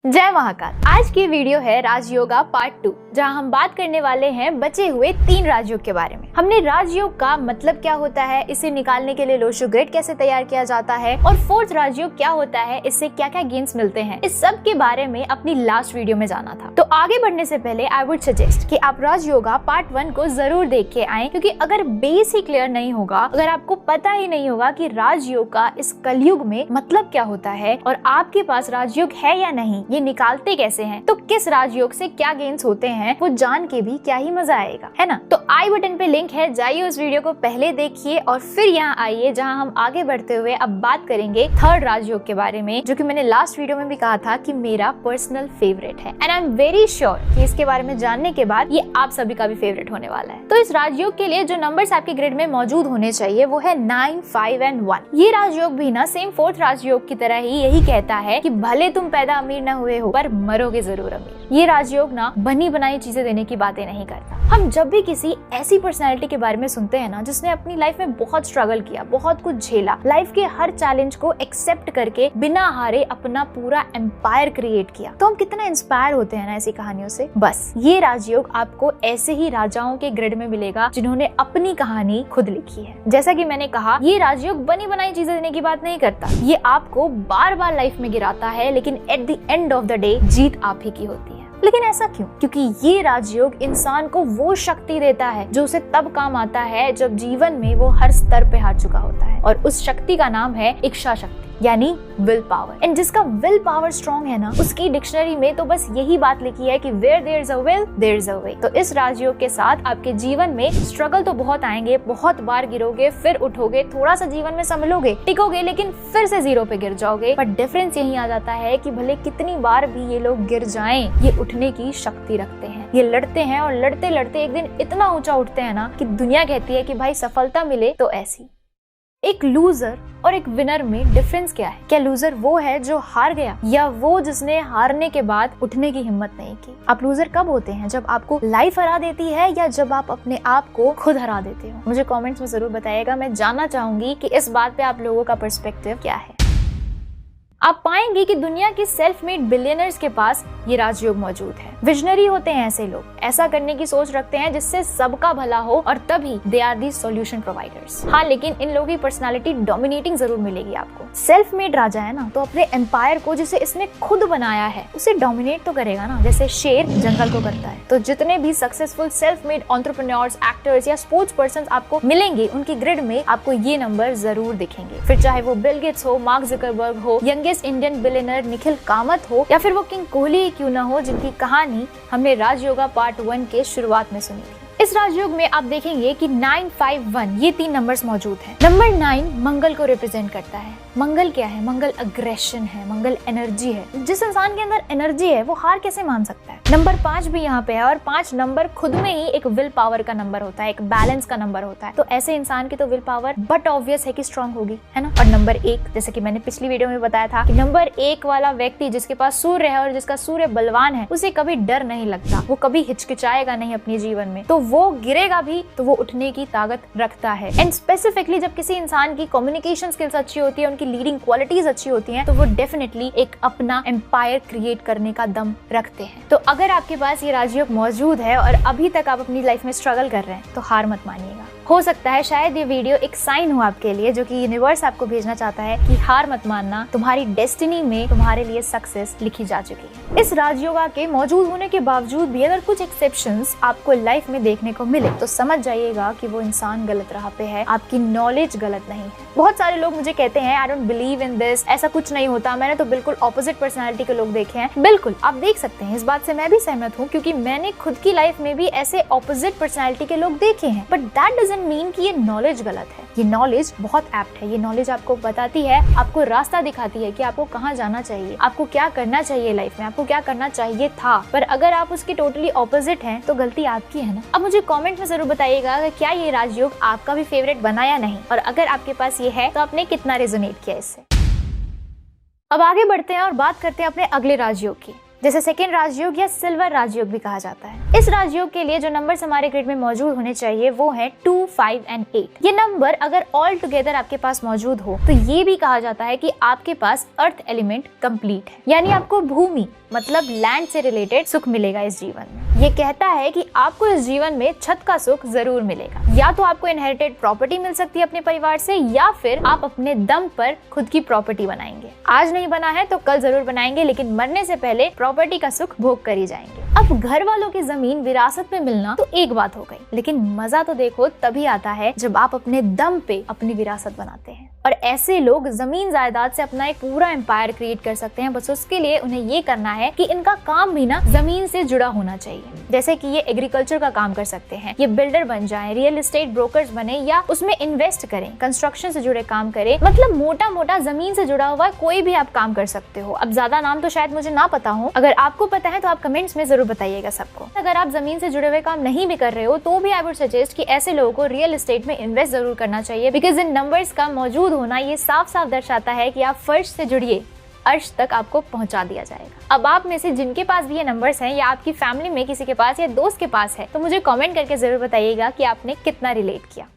जय महाकाल। आज की वीडियो है राजयोगा पार्ट 2, जहां हम बात करने वाले हैं बचे हुए 3 राजयोग के बारे में। हमने राजयोग का मतलब क्या होता है, इसे निकालने के लिए लोशो ग्रिड कैसे तैयार किया जाता है और 4th राजयोग क्या होता है, इससे क्या क्या गेन्स मिलते हैं, इस सब के बारे में अपनी लास्ट वीडियो में जाना था। तो आगे बढ़ने से पहले आई वुड सजेस्ट कि आप राजयोगा पार्ट 1 को जरूर देख के आए, क्योंकि अगर बेस ही क्लियर नहीं होगा, अगर आपको पता ही नहीं होगा कि राजयोग का इस कलयुग में मतलब क्या होता है और आपके पास राजयोग है या नहीं, ये निकालते कैसे हैं, तो किस राजयोग से क्या गेन्स होते हैं, वो जान के भी क्या ही मजा आएगा, है ना। तो आई बटन पे लिंक है, जाइए उस वीडियो को पहले देखिए और फिर यहाँ आइए, जहाँ हम आगे बढ़ते हुए अब बात करेंगे 3rd राजयोग के बारे में, जो कि मैंने लास्ट वीडियो में भी कहा था कि मेरा पर्सनल फेवरेट है and I am very sure कि इसके बारे में जानने के बाद ये आप सभी का भी फेवरेट होने वाला है। तो इस राजयोग के लिए जो नंबर्स आपके ग्रिड में मौजूद होने चाहिए वो है 9, 5 एंड 1। ये राजयोग भी ना सेम 4th राजयोग की तरह ही यही कहता है कि भले तुम पैदा अमीर न हुए हो पर मरोगे जरूर अमीर। ये राजयोग ना बनी बनाई चीजें देने की बातें नहीं करता। हम जब भी किसी ऐसी पर्सनैलिटी के बारे में सुनते हैं ना, जिसने अपनी लाइफ में बहुत स्ट्रगल किया, बहुत कुछ झेला, लाइफ के हर चैलेंज को एक्सेप्ट करके बिना हारे अपना पूरा एम्पायर क्रिएट किया, तो हम कितना इंस्पायर होते हैं ना ऐसी कहानियों से। बस ये राजयोग आपको ऐसे ही राजाओं के ग्रिड में मिलेगा जिन्होंने अपनी कहानी खुद लिखी है। जैसा कि मैंने कहा, ये राजयोग बनी बनाई चीजें देने की बात नहीं करता, ये आपको बार बार लाइफ में गिराता है, लेकिन at the end of the day जीत आप ही की होती है। लेकिन ऐसा क्यों? क्योंकि ये राजयोग इंसान को वो शक्ति देता है जो उसे तब काम आता है जब जीवन में वो हर स्तर पे हार चुका होता है, और उस शक्ति का नाम है इच्छा शक्ति, यानी विल पावर। एंड जिसका विल पावर स्ट्रॉन्ग है ना, उसकी डिक्शनरी में तो बस यही बात लिखी है कि where there is a will there is a way. तो इस राजयोग के साथ आपके जीवन में स्ट्रगल तो बहुत आएंगे, बहुत बार गिरोगे, फिर उठोगे, थोड़ा सा जीवन में संभलोगे, टिकोगे, लेकिन फिर से 0 पे गिर जाओगे। पर डिफरेंस यही आ जाता है कि भले कितनी बार भी ये लोग गिर जाएं, ये उठने की शक्ति रखते हैं। ये लड़ते हैं और लड़ते लड़ते एक दिन इतना ऊंचा उठते हैं ना कि दुनिया कहती है कि भाई सफलता मिले तो ऐसी। एक लूजर और एक विनर में डिफरेंस क्या है? क्या लूजर वो है जो हार गया, या वो जिसने हारने के बाद उठने की हिम्मत नहीं की? आप लूजर कब होते हैं? जब आपको लाइफ हरा देती है या जब आप अपने आप को खुद हरा देते हो? मुझे कमेंट्स में जरूर बताइएगा। मैं जानना चाहूंगी कि इस बात पे आप लोगों का पर्सपेक्टिव क्या है। आप पाएंगे कि दुनिया के सेल्फ मेड बिलियनर्स के पास ये राजयोग मौजूद है। विजनरी होते हैं ऐसे लोग, ऐसा करने की सोच रखते हैं जिससे सबका भला हो, और तभी they are the solution providers. हाँ, लेकिन इन लोगों की पर्सनालिटी डोमिनेटिंग जरूर मिलेगी आपको। सेल्फ मेड राजा है ना, तो अपने एम्पायर को जिसे इसने खुद बनाया है उसे डोमिनेट तो करेगा ना, जैसे शेर जंगल को करता है। तो जितने भी successful self made entrepreneurs, actors या स्पोर्ट्स पर्सन आपको मिलेंगे, उनकी ग्रिड में आपको ये नंबर जरूर दिखेंगे। फिर चाहे वो बिल गेट्स हो, मार्क जुकरबर्ग हो, इंडियन बिलियनर निखिल कामत हो, या फिर वो किंग कोहली ही क्यों ना हो, जिनकी कहानी हमने राजयोगा पार्ट 1 के शुरुआत में सुनी थी। इस राजयोग में आप देखेंगे कि 9, 5, 1 ये 3 नंबर्स मौजूद हैं। नंबर 9 मंगल को रिप्रेजेंट करता है। मंगल क्या है? मंगल अग्रेशन है, मंगल एनर्जी है। जिस इंसान के अंदर एनर्जी है वो हार कैसे मान सकता है? नंबर 5 भी यहाँ पे है, और 5 नंबर खुद में ही एक विल पावर का नंबर होता है, एक बैलेंस का नंबर होता है। तो ऐसे इंसान की तो विल पावर बट ऑब्वियस है कि स्ट्रांग होगी, है ना। और नंबर 1, जैसे कि मैंने पिछली वीडियो में बताया था कि नंबर 1 वाला व्यक्ति जिसके पास सूर्य है और जिसका सूर्य बलवान है, उसे कभी डर नहीं लगता, वो कभी हिचकिचाएगा नहीं अपने जीवन में, तो वो गिरेगा भी तो वो उठने की ताकत रखता है। एंड स्पेसिफिकली जब किसी इंसान की कम्युनिकेशन स्किल्स अच्छी होती है, उनकी लीडिंग क्वालिटीज अच्छी होती हैं, तो वो डेफिनेटली एक अपना एम्पायर क्रिएट करने का दम रखते हैं। तो अगर आपके पास ये राजयोग मौजूद है और अभी तक आप अपनी लाइफ में स्ट्रगल कर रहे हैं, तो हार मत मानिएगा। हो सकता है शायद ये वीडियो एक साइन हो आपके लिए, जो कि यूनिवर्स आपको भेजना चाहता है कि हार मत मानना, तुम्हारी डेस्टिनी में तुम्हारे लिए सक्सेस लिखी जा चुकी है। इस राजयोगा के मौजूद होने के बावजूद भी अगर कुछ एक्सेप्शंस आपको लाइफ में देखने को मिले, तो समझ जाइएगा कि वो इंसान गलत राह पे है, आपकी नॉलेज गलत नहीं है। बहुत सारे लोग मुझे कहते हैं I don't believe in this, ऐसा कुछ नहीं होता, मैंने तो बिल्कुल ऑपोजिट पर्सनैलिटी के लोग देखे हैं। बिल्कुल आप देख सकते हैं, इस बात से मैं भी सहमत हूँ, क्योंकि मैंने खुद की लाइफ में भी ऐसे ऑपोजिट पर्सनैलिटी के लोग देखे हैं। बट दैट डजंट मीन कि ये नॉलेज गलत है। ये नॉलेज बहुत एप्ट है। ये नॉलेज आपको बताती है, आपको रास्ता दिखाती है कि आपको कहाँ जाना चाहिए, आपको क्या करना चाहिए लाइफ में, आपको क्या करना चाहिए था। पर अगर आप उसके टोटली ऑपोजिट हैं, तो गलती आपकी है ना। अब मुझे कमेंट में जरूर बताइएगा कि क्या ये राजयोग आपका भी फेवरेट बना या नहीं, और अगर आपके पास ये है तो आपने कितना रेजोनेट किया इससे। अब आगे बढ़ते हैं और बात करते हैं अपने अगले राजयोग की। जैसे सेकेंड राजयोग या सिल्वर राजयोग भी कहा जाता है। इस राजयोग के लिए जो नंबर्स हमारे ग्रिड में मौजूद होने चाहिए वो है 2, 5 एंड 8। ये नंबर अगर ऑल टुगेदर आपके पास मौजूद हो तो ये भी कहा जाता है कि आपके पास अर्थ एलिमेंट कंप्लीट है, यानी आपको भूमि मतलब लैंड से रिलेटेड सुख मिलेगा इस जीवन में। ये कहता है कि आपको इस जीवन में छत का सुख जरूर मिलेगा। या तो आपको इनहेरिटेड प्रॉपर्टी मिल सकती है अपने परिवार से, या फिर आप अपने दम पर खुद की प्रॉपर्टी बनाएंगे। आज नहीं बना है तो कल जरूर बनाएंगे, लेकिन मरने से पहले प्रॉपर्टी का सुख भोग कर ही जाएंगे। अब घर वालों की जमीन विरासत में मिलना तो एक बात हो गई, लेकिन मजा तो देखो तभी आता है जब आप अपने दम पे अपनी विरासत बनाते हैं। और ऐसे लोग जमीन जायदाद से अपना एक पूरा एम्पायर क्रिएट कर सकते हैं। बस उसके लिए उन्हें ये करना है कि इनका काम भी ना जमीन से जुड़ा होना चाहिए। जैसे कि ये एग्रीकल्चर का काम कर सकते हैं, ये बिल्डर बन जाएं, रियल एस्टेट ब्रोकर्स बने या उसमें इन्वेस्ट करें, कंस्ट्रक्शन से जुड़े काम करें। मतलब मोटा मोटा जमीन से जुड़ा हुआ कोई भी आप काम कर सकते हो। अब ज्यादा नाम तो शायद मुझे ना पता हो, अगर आपको पता है तो आप कमेंट्स में जरूर बताइएगा सबको। अगर आप जमीन से जुड़े हुए काम नहीं भी कर रहे हो तो भी आई वुड सजेस्ट कि ऐसे लोगों को रियल एस्टेट में इन्वेस्ट जरूर करना चाहिए, बिकॉज इन नंबर्स का मौजूद होना ये साफ साफ दर्शाता है कि आप फर्श से जुड़िए, अर्श तक आपको पहुंचा दिया जाएगा। अब आप में से जिनके पास भी ये नंबर्स हैं या आपकी फैमिली में किसी के पास या दोस्त के पास है तो मुझे कमेंट करके जरूर बताइएगा कि आपने कितना रिलेट किया।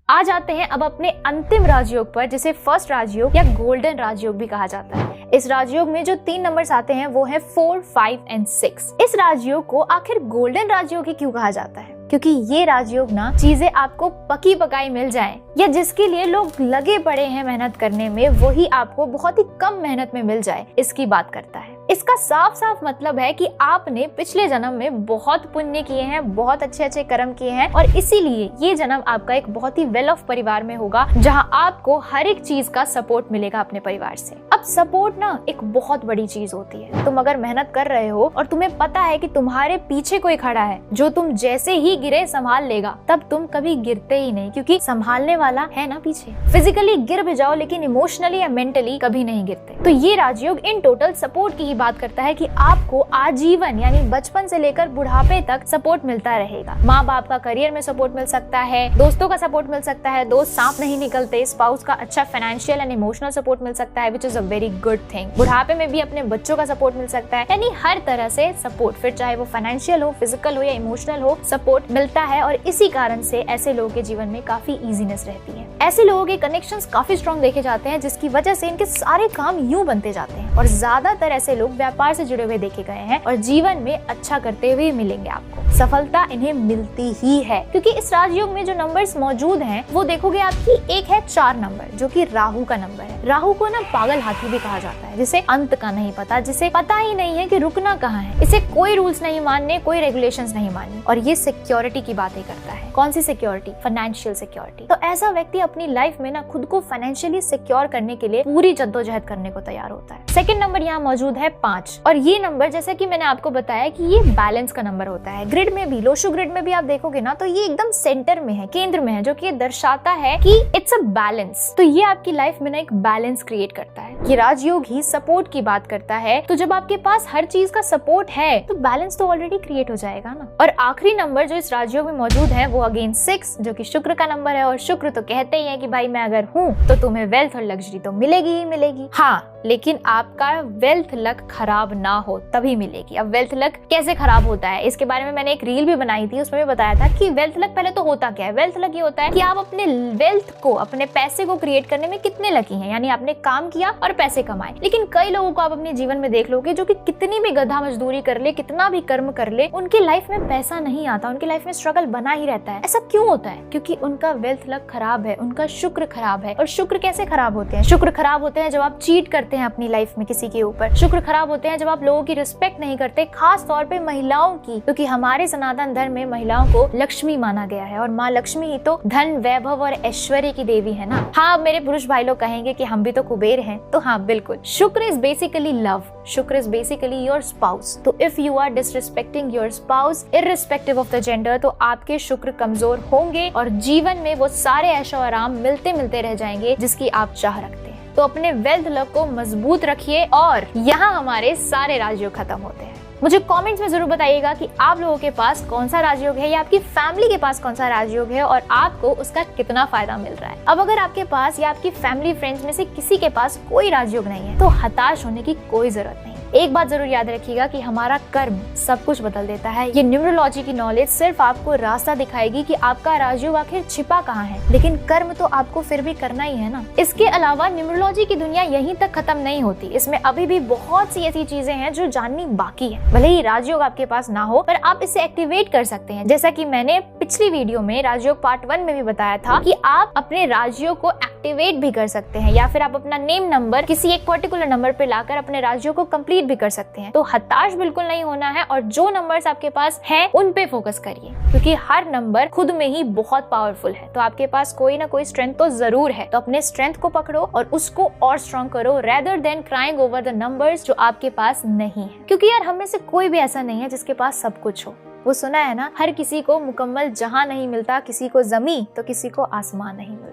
आ जाते हैं अब अपने अंतिम राजयोग पर, जिसे फर्स्ट राजयोग या गोल्डन राजयोग भी कहा जाता है। इस राजयोग में जो 3 नंबर्स आते हैं वो है 4, 5 एंड 6। इस राजयोग को आखिर गोल्डन राजयोग ही क्यों कहा जाता है? क्योंकि ये राजयोग ना चीजें आपको पकी पकाई मिल जाए या जिसके लिए लोग लगे पड़े हैं मेहनत करने में, वही आपको बहुत ही कम मेहनत में मिल जाए, इसकी बात करता है। इसका साफ साफ मतलब है कि आपने पिछले जन्म में बहुत पुण्य किए हैं, बहुत अच्छे अच्छे कर्म किए हैं और इसीलिए ये जन्म आपका एक बहुत ही वेल ऑफ परिवार में होगा, जहां आपको हर एक चीज का सपोर्ट मिलेगा अपने परिवार से। अब सपोर्ट ना एक बहुत बड़ी चीज होती है। तुम अगर मेहनत कर रहे हो और तुम्हें पता है कि तुम्हारे पीछे कोई खड़ा है जो तुम जैसे ही गिरे संभाल लेगा, तब तुम कभी गिरते ही नहीं, क्योंकि संभालने वाला है ना पीछे। फिजिकली गिर भी जाओ लेकिन इमोशनली या मेंटली कभी नहीं गिरते। तो ये राजयोग इन टोटल सपोर्ट की ही बात करता है कि आपको आजीवन यानी बचपन से लेकर बुढ़ापे तक सपोर्ट मिलता रहेगा। माँ बाप का करियर में सपोर्ट मिल सकता है, दोस्तों का सपोर्ट मिल सकता है, दोस्त सांप नहीं निकलते, स्पाउस का अच्छा फाइनेंशियल एंड इमोशनल सपोर्ट मिल सकता है, which is a very good thing. बुढ़ापे में भी अपने बच्चों का सपोर्ट मिल सकता है, यानी हर तरह से सपोर्ट, फिर चाहे वो फाइनेंशियल हो, फिजिकल हो या इमोशनल हो, सपोर्ट मिलता है। और इसी कारण से ऐसे लोगों के जीवन में काफी इजीनेस रहती है। ऐसे लोगों के कनेक्शंस काफी स्ट्रॉन्ग देखे जाते हैं, जिसकी वजह से इनके सारे काम यूं बनते जाते हैं। और ज्यादातर ऐसे लोग व्यापार से जुड़े हुए देखे गए हैं और जीवन में अच्छा करते हुए मिलेंगे आपको। सफलता इन्हें मिलती ही है, क्योंकि इस राजयोग में जो नंबर्स मौजूद हैं वो देखोगे आपकी एक है 4 नंबर, जो कि राहु का नंबर है। राहु को ना पागल हाथी भी कहा जाता है, जिसे अंत का नहीं पता, जिसे पता ही नहीं है कि रुकना कहाँ है। इसे कोई रूल्स नहीं मानने, कोई रेगुलेशंस नहीं माननी, और ये सिक्योरिटी की बातें करता है। कौन सी सिक्योरिटी? Financial security. तो ऐसा व्यक्ति अपनी लाइफ में ना खुद को फाइनेंशियली सिक्योर करने के लिए पूरी जद्दोजहद करने को तैयार होता है। सेकंड नंबर यहाँ मौजूद है 5, और ये नंबर जैसे कि मैंने आपको बताया कि ये बैलेंस का नंबर होता है। ग्रिड में भी, लोशु ग्रिड में भी आप देखोगे ना तो ये एकदम सेंटर में है, केंद्र में है, जो कि दर्शाता है कि इट्स अ बैलेंस। तो ये आपकी लाइफ में ना एक बैलेंस क्रिएट करता है। ये राजयोग ही सपोर्ट की बात करता है। तो जब आपके पास हर चीज का सपोर्ट है तो बैलेंस तो ऑलरेडी क्रिएट हो जाएगा ना। और आखिरी नंबर जो इस राजयोग में मौजूद है वो अगेन 6, जो कि शुक्र का नंबर है। और शुक्र तो कहते ही है कि भाई मैं अगर हूँ तो तुम्हें वेल्थ और लग्जरी तो मिलेगी ही मिलेगी। हाँ, लेकिन आपका वेल्थ लक खराब ना हो तभी मिलेगी। अब वेल्थ लक कैसे खराब होता है इसके बारे में मैंने एक रील भी बनाई थी, उसमें भी बताया था कि वेल्थ लक पहले तो होता क्या है। वेल्थ लक ये होता है कि आप अपने वेल्थ को, अपने पैसे को क्रिएट करने में कितने लकी हैं, यानी आपने काम किया और पैसे कमाए। लेकिन कई लोगों को आप अपने जीवन में देख लोगे जो कि कितनी भी गधा मजदूरी कर ले, कितना भी कर्म कर ले, उनकी लाइफ में पैसा नहीं आता, उनकी लाइफ में स्ट्रगल बना ही रहता है। ऐसा क्यों होता है? क्योंकि उनका वेल्थ लक खराब है, उनका शुक्र खराब है। और शुक्र कैसे खराब होते हैं? शुक्र खराब होते हैं जब आप चीट करते हैं अपनी लाइफ में किसी के ऊपर। शुक्र खराब होते हैं जब आप लोगों की रिस्पेक्ट नहीं करते, खास तौर पे महिलाओं की, क्योंकि हमारे सनातन धर्म में महिलाओं को लक्ष्मी माना गया है और माँ लक्ष्मी ही तो धन, वैभव और ऐश्वर्य की देवी है ना। हाँ, मेरे पुरुष भाई लोग कहेंगे कि हम भी तो कुबेर हैं, तो हाँ बिल्कुल। Shukra is basically love, Shukra is basically your spouse. तो if you are disrespecting your spouse irrespective of the gender, तो आपके शुक्र कमजोर होंगे और जीवन में वो सारे ऐशो आराम मिलते मिलते रह जाएंगे जिसकी आप चाह रखते हैं। तो अपने वेल्थ लक को मजबूत रखिए। और यहाँ हमारे सारे राजयोग खत्म होते हैं। मुझे कमेंट्स में जरूर बताइएगा कि आप लोगों के पास कौन सा राजयोग है या आपकी फैमिली के पास कौन सा राजयोग है और आपको उसका कितना फायदा मिल रहा है। अब अगर आपके पास या आपकी फैमिली फ्रेंड्स में से किसी के पास कोई राजयोग नहीं है तो हताश होने की कोई जरूरत नहीं। एक बात जरूर याद रखिएगा कि हमारा कर्म सब कुछ बदल देता है। ये न्यूमरोलॉजी की नॉलेज सिर्फ आपको रास्ता दिखाएगी कि आपका राजयोग आखिर छिपा कहाँ है, लेकिन कर्म तो आपको फिर भी करना ही है ना। इसके अलावा न्यूमरोलॉजी की दुनिया यहीं तक खत्म नहीं होती, इसमें अभी भी बहुत सी ऐसी चीजें हैं जो जाननी बाकी है। भले ही राजयोग आपके पास ना हो, पर आप इसे एक्टिवेट कर सकते हैं। जैसा कि मैंने पिछली वीडियो में राजयोग पार्ट 1 में भी बताया था कि आप अपने राजयोग को एक्टिवेट भी कर सकते हैं, या फिर आप अपना नेम नंबर किसी एक पर्टिकुलर नंबर पे लाकर अपने राजयोग को कंप्लीट भी कर सकते हैं। तो हताश बिल्कुल नहीं होना है और जो नंबर्स आपके पास हैं उन पे फोकस करिए, क्योंकि हर नंबर खुद में ही बहुत पावरफुल है। तो आपके पास कोई ना कोई स्ट्रेंथ तो जरूर है, तो अपने स्ट्रेंथ को पकड़ो और उसको और स्ट्रॉन्ग करो, rather than crying over the numbers जो आपके पास नहीं है। क्योंकि यार हम में से कोई भी ऐसा नहीं है जिसके पास सब कुछ हो। वो सुना है ना, हर किसी को मुकम्मल जहां नहीं मिलता, किसी को जमी तो किसी को आसमान नहीं मिलता।